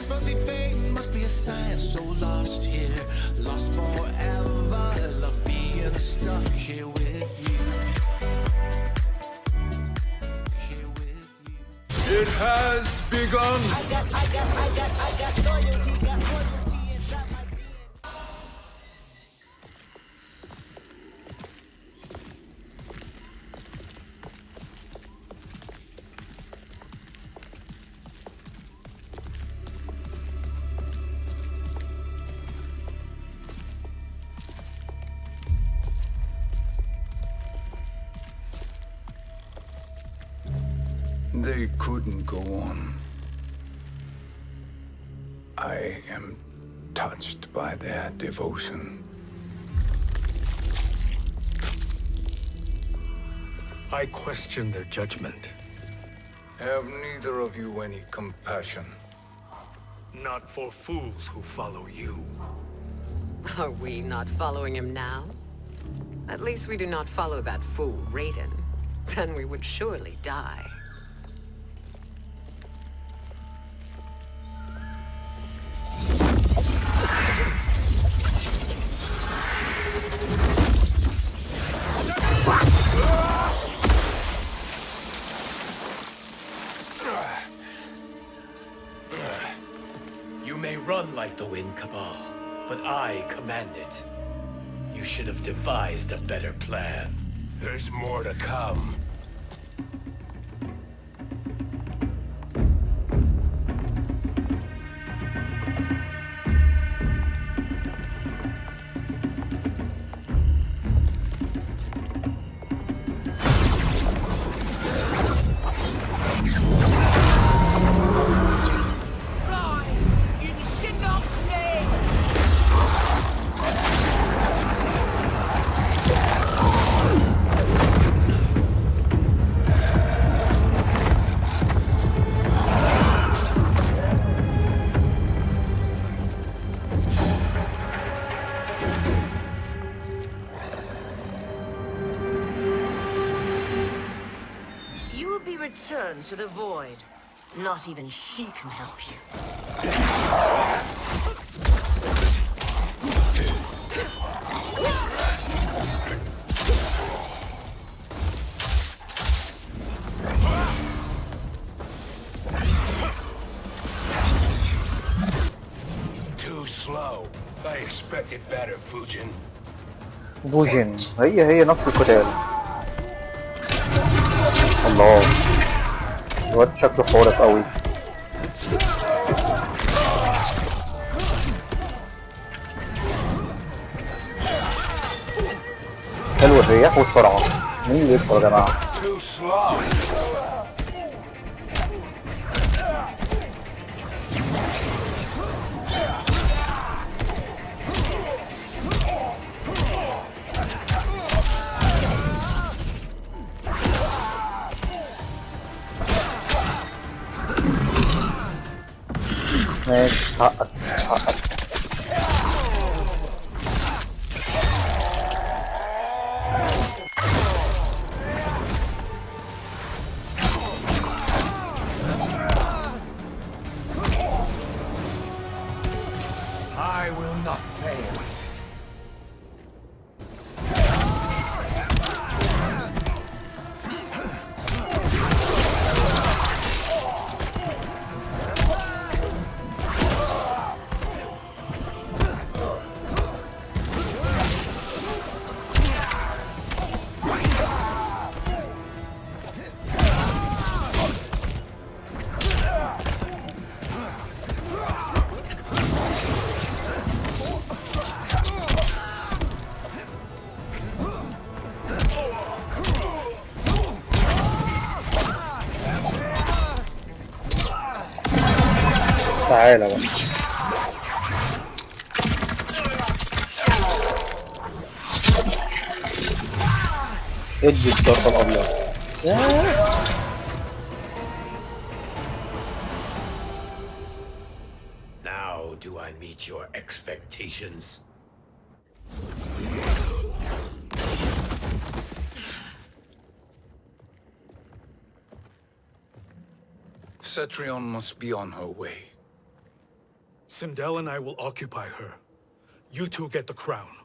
must be fate, must be a sign. So lost here, lost forever. Love being stuck here with you. Here with you. It has begun. I got loyalty, inside my being. They couldn't go on. I am touched by their devotion. I question their judgment. Have neither of you any compassion? Not for fools who follow you. Are we not following him now? At least we do not follow that fool, Raiden. Then we would surely die. You may run like the wind, Cabal, but I command it. You should have devised a better plan. There's more to come. Return to the void. Not even she can help you. Too slow. I expected better, Fujin. فوجن هي نفس القتال. الله الواد شكله خارق قوي. حلو الرياح والسرعة. مين اللي يكسر يا جماعة؟ ماشي حقك حقك. I will not fail. تعالى بقى. ادي الضربة الأبيض. Now do I meet your expectations? Cetrion must be on her way. Sindel and I will occupy her. You two get the crown.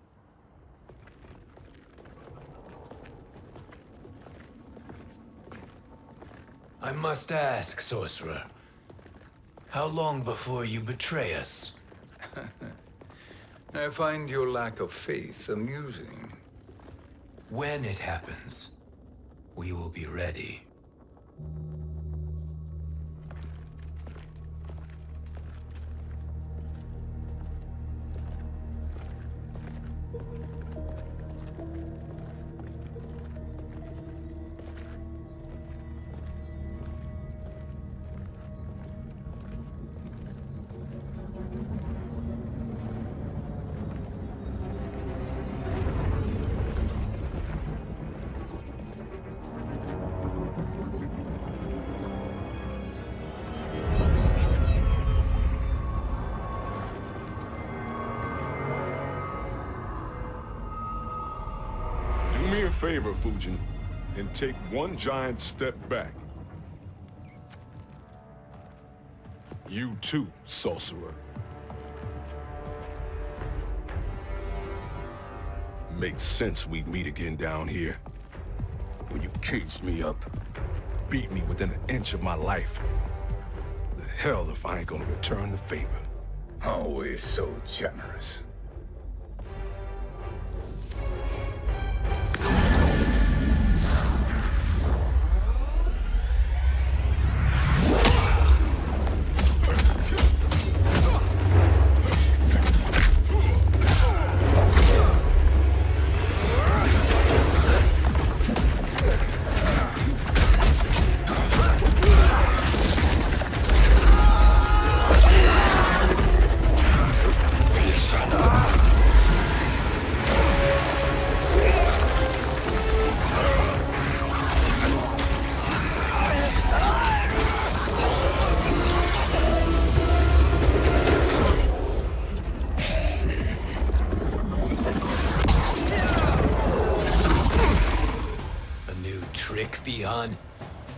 I must ask, sorcerer. How long before you betray us? I find your lack of faith amusing. When it happens, we will be ready. Favor, Fujin, and take one giant step back. You too, sorcerer. Makes sense we'd meet again down here. When you caged me up, beat me within an inch of my life. The hell if I ain't gonna return the favor. Always so generous.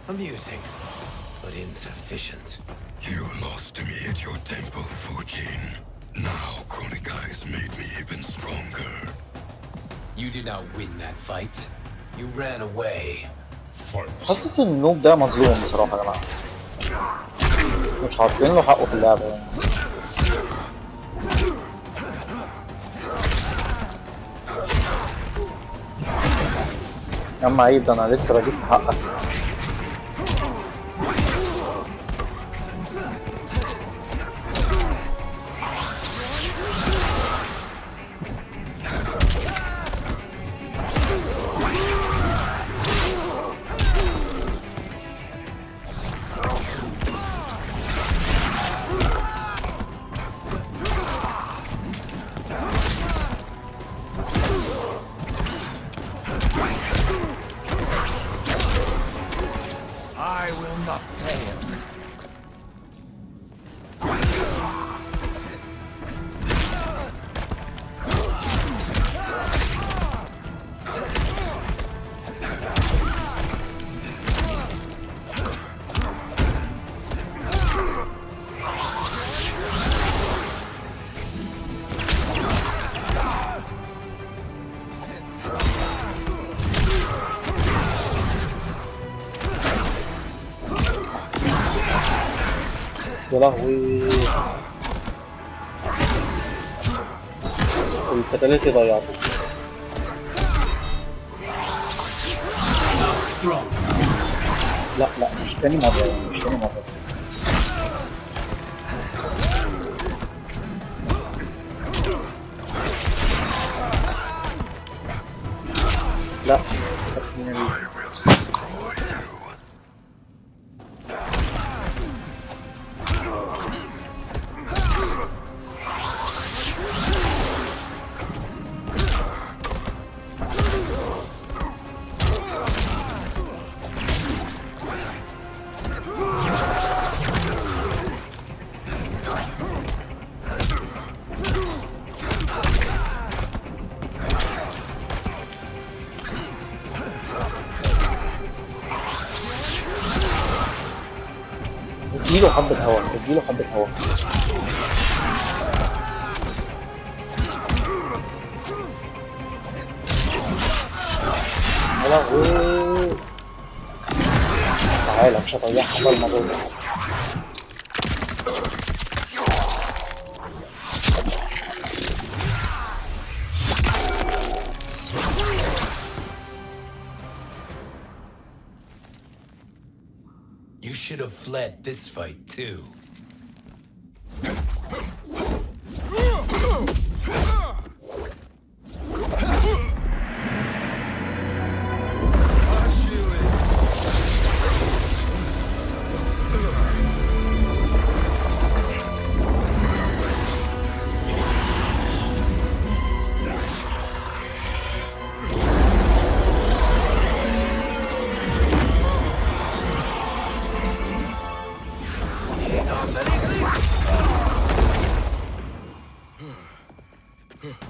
Amusing, but insufficient. You lost to me at your temple, Fujin. Now Chronic Eyes made me even stronger. You did not win that fight. You ran away. حاسس ان النوب ده مظلوم بصراحة يا جماعة. مش عاطين له حقه في اللعبة يعني. يا عم عيب ده انا لسه بجيب حقك. يا لهوي الفتالات ضيعته. لا لا مش تاني مرة يعني مش تاني مرة. لا اديله حبة هوا اديله حبة هوا. يا لهوي. تعالى مش هطيحها بقى الموضوع ده. You should have fled this fight too.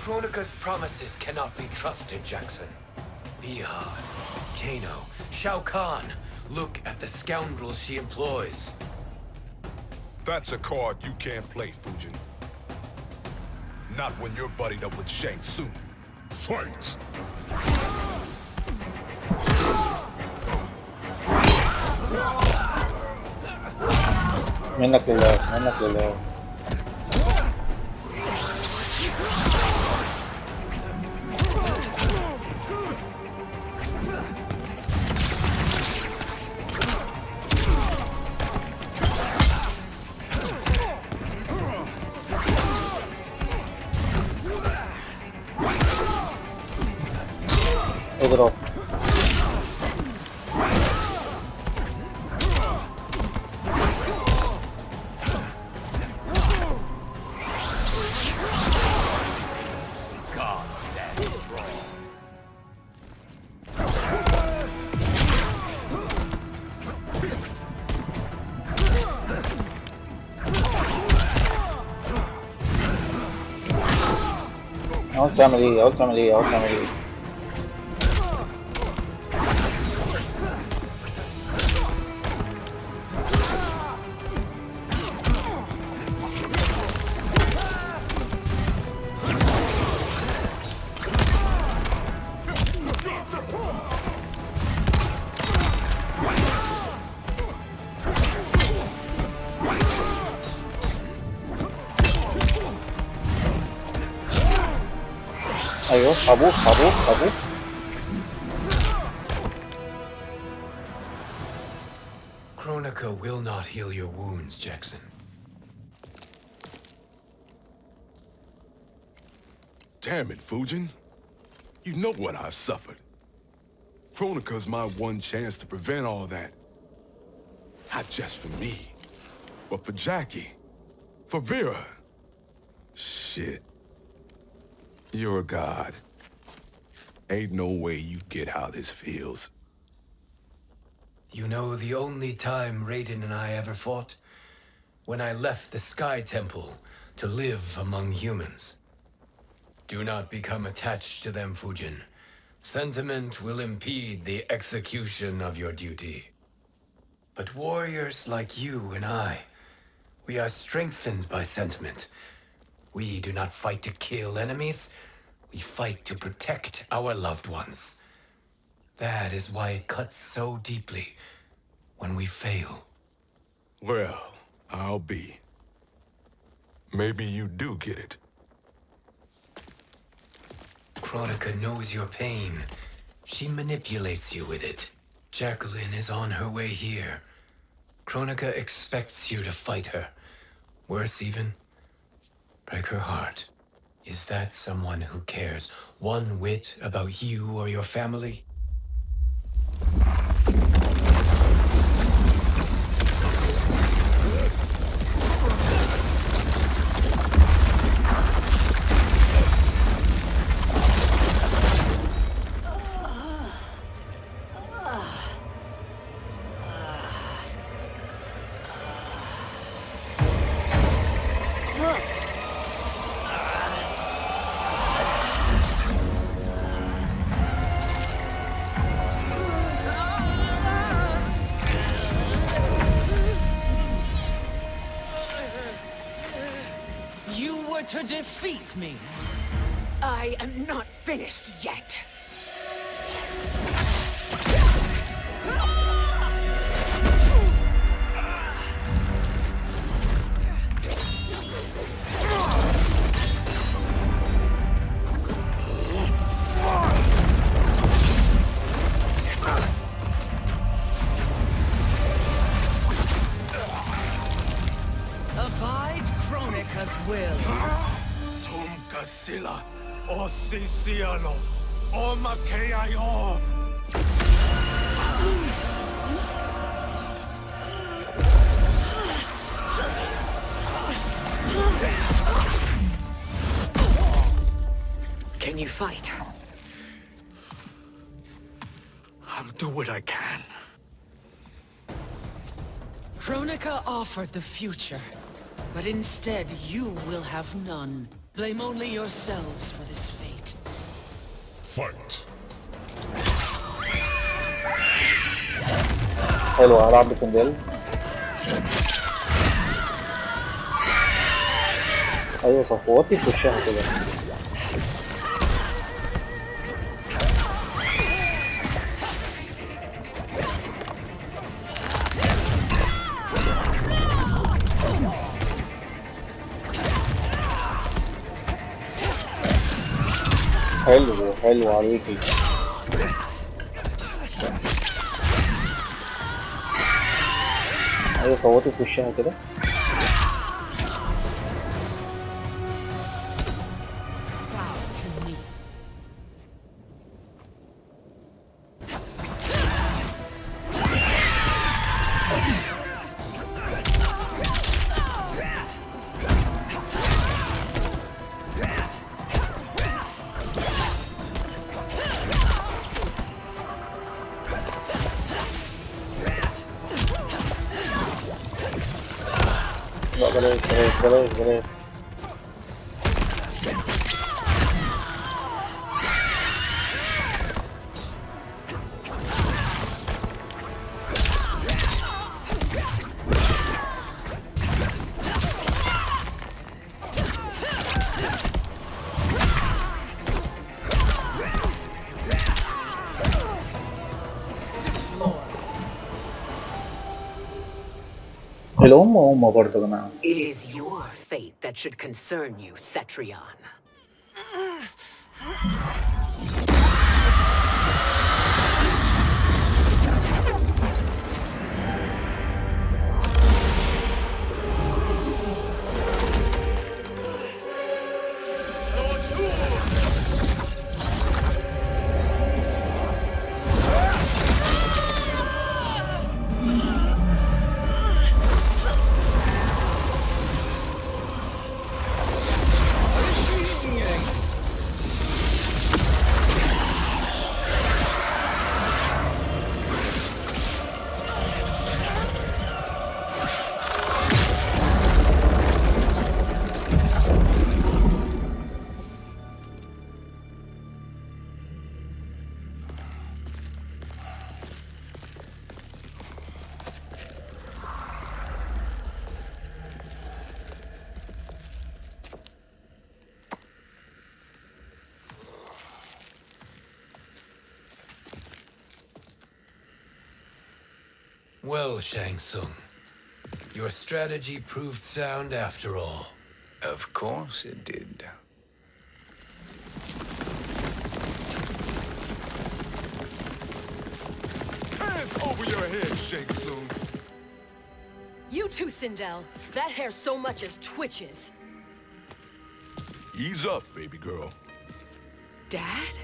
Kronika's promises cannot be trusted, Jackson. Bihar, Kano, Shao Kahn. Look at the scoundrels she employs. That's a card you can't play, Fujin. Not when you're buddied up with Shang Tsung. Fight! منك لله منك لله. اضرب. عاوز تعمل ايه؟ عاوز تعمل ايه؟ عاوز تعمل ايه؟ ايوه اسحبوه اسحبوه اسحبوه. Kronika will not heal your wounds, Jackson. Damn it, Fujin. You know what I've suffered. Kronika's my one chance to prevent all that. Not just for me, but for Jackie, for Vera. Shit. You're a god. Ain't no way you get how this feels. You know the only time Raiden and I ever fought? When I left the Sky Temple to live among humans. Do not become attached to them, Fujin. Sentiment will impede the execution of your duty. But warriors like you and I, we are strengthened by sentiment. We do not fight to kill enemies. We fight to protect our loved ones. That is why it cuts so deeply when we fail. Well, I'll be. Maybe you do get it. Kronika knows your pain. She manipulates you with it. Jacqueline is on her way here. Kronika expects you to fight her. Worse even, break her heart. Is that someone who cares one whit about you or your family? To defeat me. I am not finished yet. Kronika's will. Tum kasila, o sisiano, o makeayo. Can you fight? I'll do what I can. Kronika offered the future, but instead you will have none. Blame only yourselves for this fate. Fight. حلوة ألعاب بسندل. أيوة صفواتي في وشها كده. حلو حلو عليكي. ايوه فوتي في وشها كده. لا بلاش بلاش بلاش بلاش. هم برضه يا جماعة. It is your fate that should concern you, Cetrion. Well, Shang Tsung, your strategy proved sound after all. Of course it did. Hands over your head, Shang Tsung. You too, Sindel. That hair so much as twitches. Ease up, baby girl. Dad?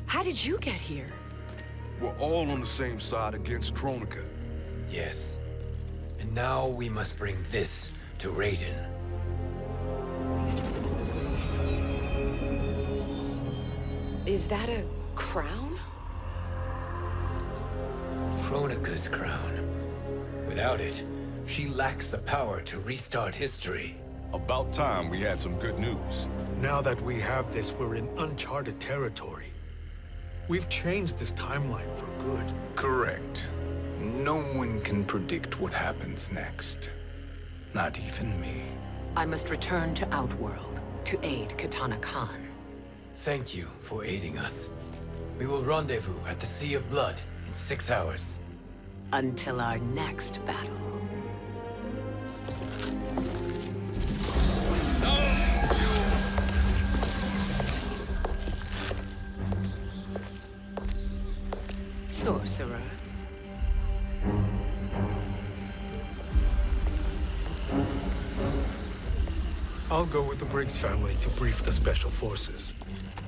How did you get here? We're all on the same side against Kronika. Yes. And now we must bring this to Raiden. Is that a crown? Kronika's crown. Without it, she lacks the power to restart history. About time we had some good news. Now that we have this, we're in uncharted territory. We've changed this timeline for good. Correct. No one can predict what happens next. Not even me. I must return to Outworld to aid Kitana Khan. Thank you for aiding us. We will rendezvous at the Sea of Blood in 6 hours. Until our next battle. Sorcerer. I'll go with the Briggs family to brief the special forces.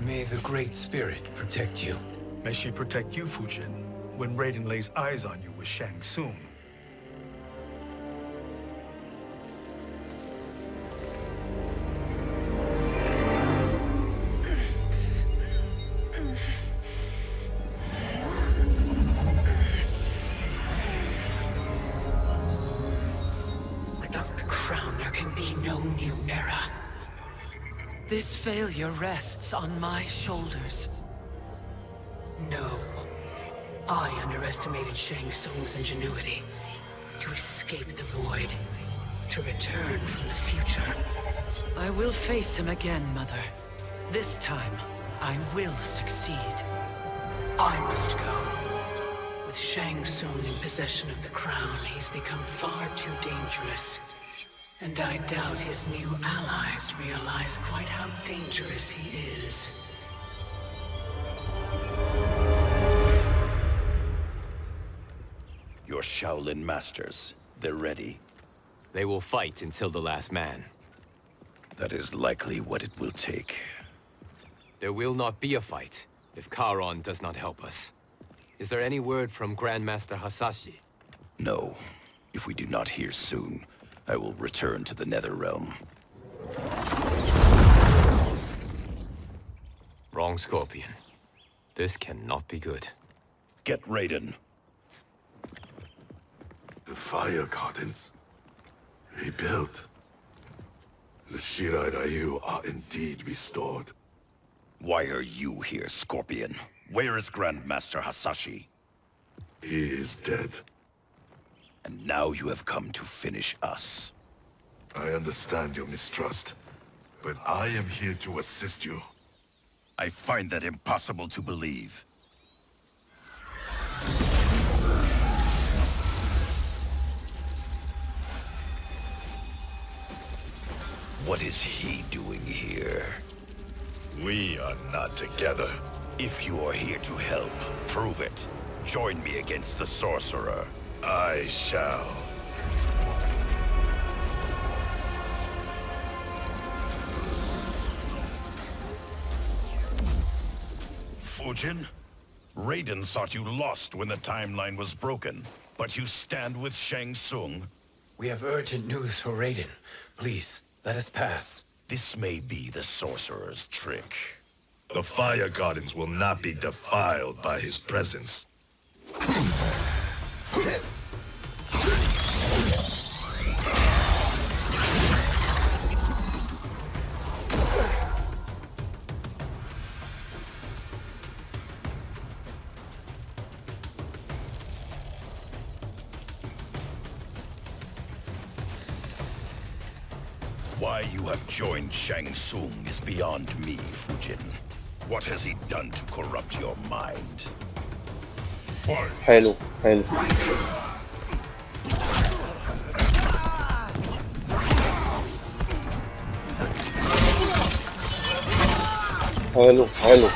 May the Great Spirit protect you. May she protect you, Fujin, when Raiden lays eyes on you with Shang Tsung. Without the crown, there can be no new era. This failure rests on my shoulders. No. I underestimated Shang Tsung's ingenuity. To escape the void. To return from the future. I will face him again, Mother. This time, I will succeed. I must go. With Shang Tsung in possession of the crown, he's become far too dangerous. And I doubt his new allies realize quite how dangerous he is. Your Shaolin masters, they're ready. They will fight until the last man. That is likely what it will take. There will not be a fight if Charon does not help us. Is there any word from Grandmaster Hasashi? No. If we do not hear soon, I will return to the Netherrealm. Wrong, Scorpion. This cannot be good. Get Raiden. The fire gardens. Rebuilt. The Shirai Ryu are indeed restored. Why are you here, Scorpion? Where is Grandmaster Hasashi? He is dead. And now you have come to finish us. I understand your mistrust, but I am here to assist you. I find that impossible to believe. What is he doing here? We are not together. If you are here to help, prove it. Join me against the sorcerer. I shall. Fujin? Raiden thought you lost when the timeline was broken, but you stand with Shang Tsung. We have urgent news for Raiden. Please, let us pass. This may be the sorcerer's trick. The fire gardens will not be defiled by his presence. Why you have joined Shang Tsung is beyond me, Fujin. What has he done to corrupt your mind? Fight! حلو حلو حلو حلو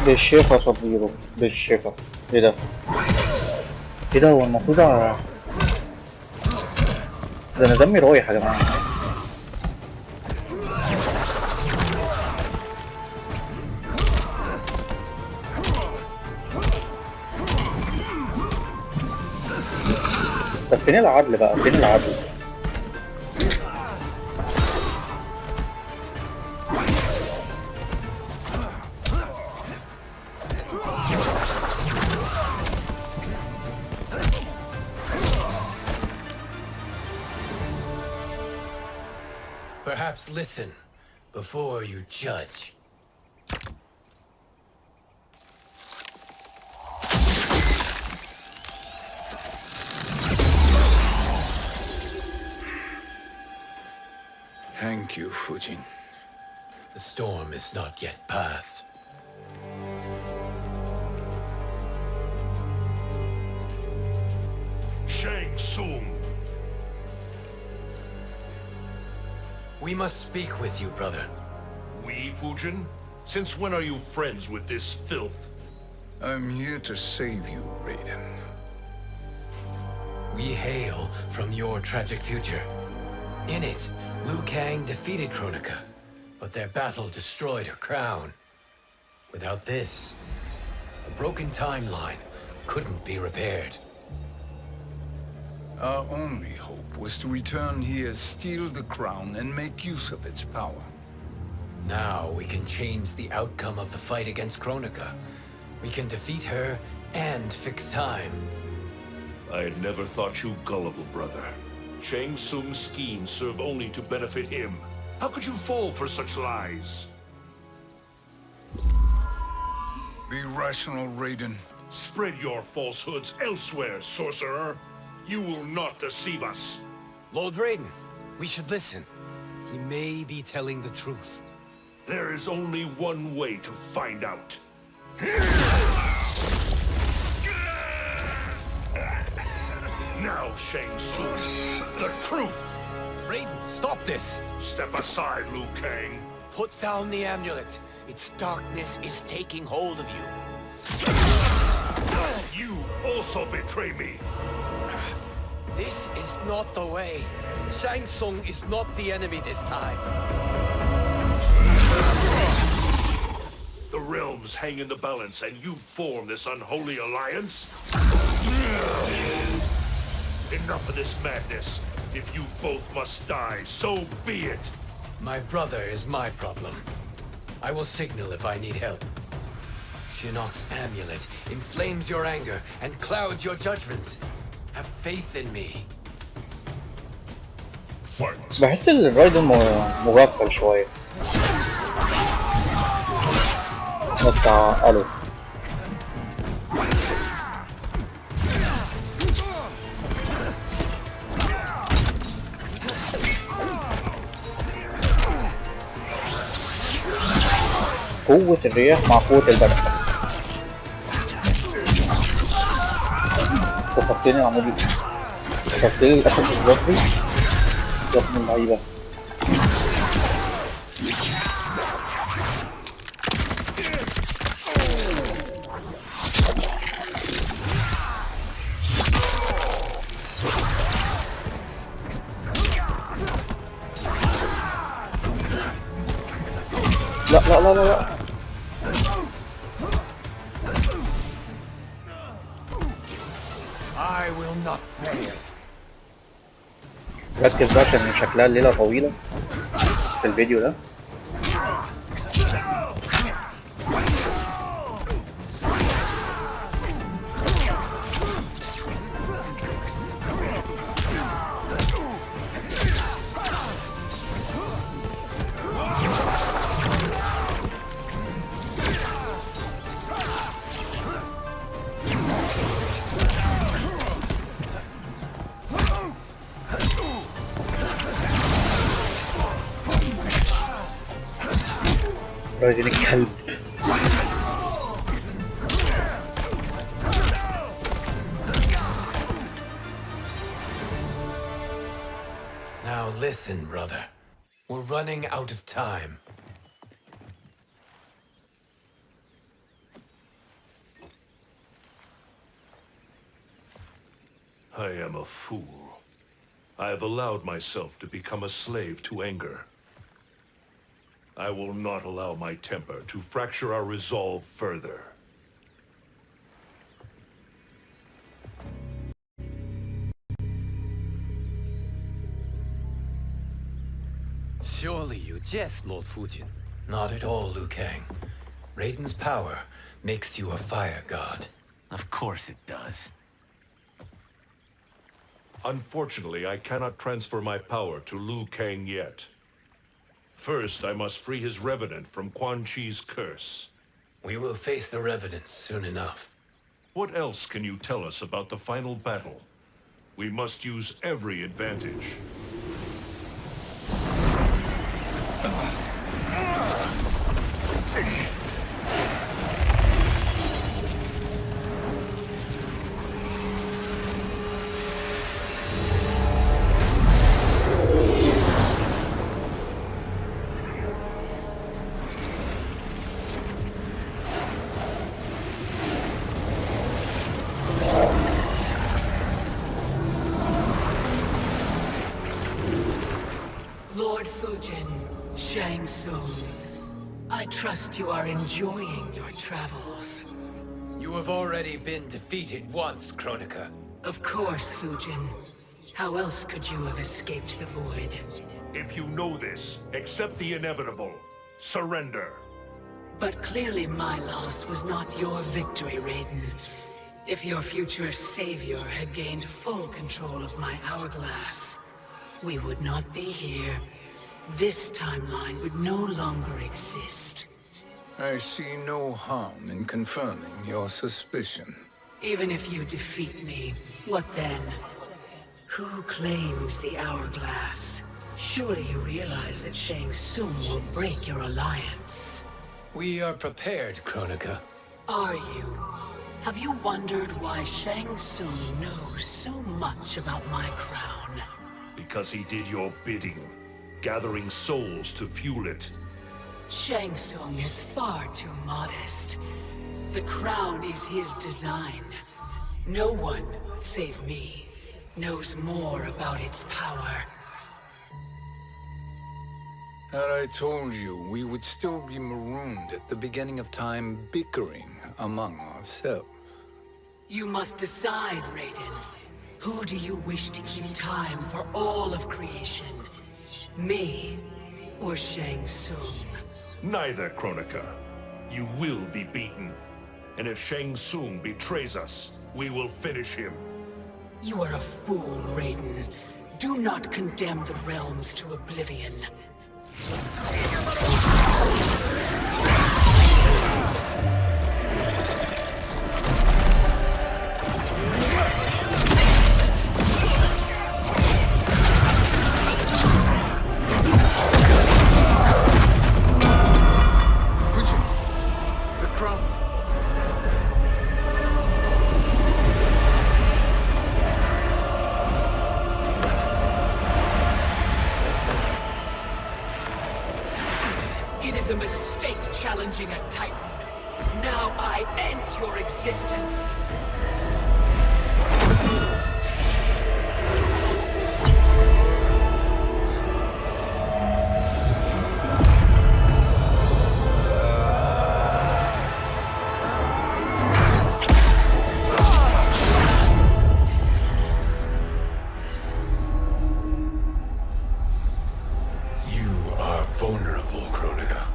بالشفا صديره بالشفا. ايه ده؟ ايه ده؟ هو المفروض ده انا دمي رايح يا جماعه. طب فين العدل بقى؟ فين العدل؟ Perhaps listen before you judge. Fujin. The storm is not yet past. Shang Tsung! We must speak with you, brother. We, Fujin? Since when are you friends with this filth? I'm here to save you, Raiden. We hail from your tragic future. In it, Liu Kang defeated Kronika, but their battle destroyed her crown. Without this, a broken timeline couldn't be repaired. Our only hope was to return here, steal the crown, and make use of its power. Now we can change the outcome of the fight against Kronika. We can defeat her and fix time. I had never thought you gullible, brother. Shang Tsung's schemes serve only to benefit him. How could you fall for such lies? Be rational, Raiden. Spread your falsehoods elsewhere, sorcerer. You will not deceive us. Lord Raiden, we should listen. He may be telling the truth. There is only one way to find out. Now, Shang Tsung, the truth! Raiden, stop this! Step aside, Liu Kang. Put down the amulet. Its darkness is taking hold of you. You also betray me. This is not the way. Shang Tsung is not the enemy this time. The realms hang in the balance, and you form this unholy alliance? Enough of this madness. If you both must die, so be it. My brother is my problem. I will signal if I need help. Shinnok's amulet inflames your anger and clouds your judgment. Have faith in me. بحس الرايدن مغفل شوية. بتاع الو. قوة الرياح مع قوة البرد. كسرتني العمود، كسرتني الأساس الذكري. يا ابن اللعيبة. لا لا لا لا. I will not fail. ركز بقى عشان شكلها الليلة طويلة في الفيديو ده. رايدن الكلب. Now listen, brother. We're running out of time. I am a fool. I have allowed myself to become a slave to anger. I will not allow my temper to fracture our resolve further. Surely you jest, Lord Fujin. Not at all, Liu Kang. Raiden's power makes you a fire god. Of course it does. Unfortunately, I cannot transfer my power to Liu Kang yet. First, I must free his revenant from Quan Chi's curse. We will face the revenants soon enough. What else can you tell us about the final battle? We must use every advantage. Lord Fujin, Shang Tsung, I trust you are enjoying your travels. You have already been defeated once, Kronika. Of course, Fujin. How else could you have escaped the void? If you know this, accept the inevitable. Surrender. But clearly my loss was not your victory, Raiden. If your future savior had gained full control of my hourglass, we would not be here. This timeline would no longer exist. I see no harm in confirming your suspicion. Even if you defeat me, what then? Who claims the hourglass? Surely you realize that Shang Tsung will break your alliance. We are prepared, Kronika. Are you? Have you wondered why Shang Tsung knows so much about my crown? Because he did your bidding, gathering souls to fuel it. Shang Tsung is far too modest. The crown is his design. No one, save me, knows more about its power. Had I told you, we would still be marooned at the beginning of time, bickering among ourselves. You must decide, Raiden. Who do you wish to keep time for all of creation? Me or Shang Tsung? Neither, Kronika. You will be beaten. And if Shang Tsung betrays us, we will finish him. You are a fool, Raiden. Do not condemn the realms to oblivion. It is a mistake challenging a Titan. Now I end your existence. You are vulnerable, Kronika.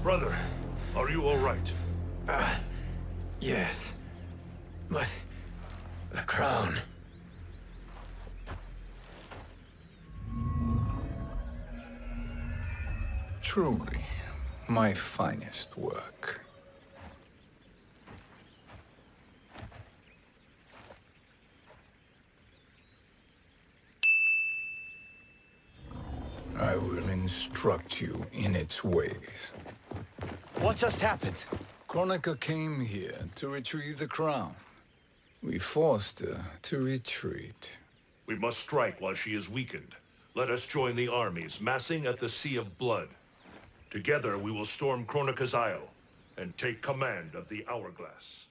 Brother, are you all right? Yes. But the crown. Truly, my finest work. I will instruct you in its ways. What just happened? Kronika came here to retrieve the crown. We forced her to retreat. We must strike while she is weakened. Let us join the armies, massing at the Sea of Blood. Together we will storm Kronika's Isle and take command of the Hourglass.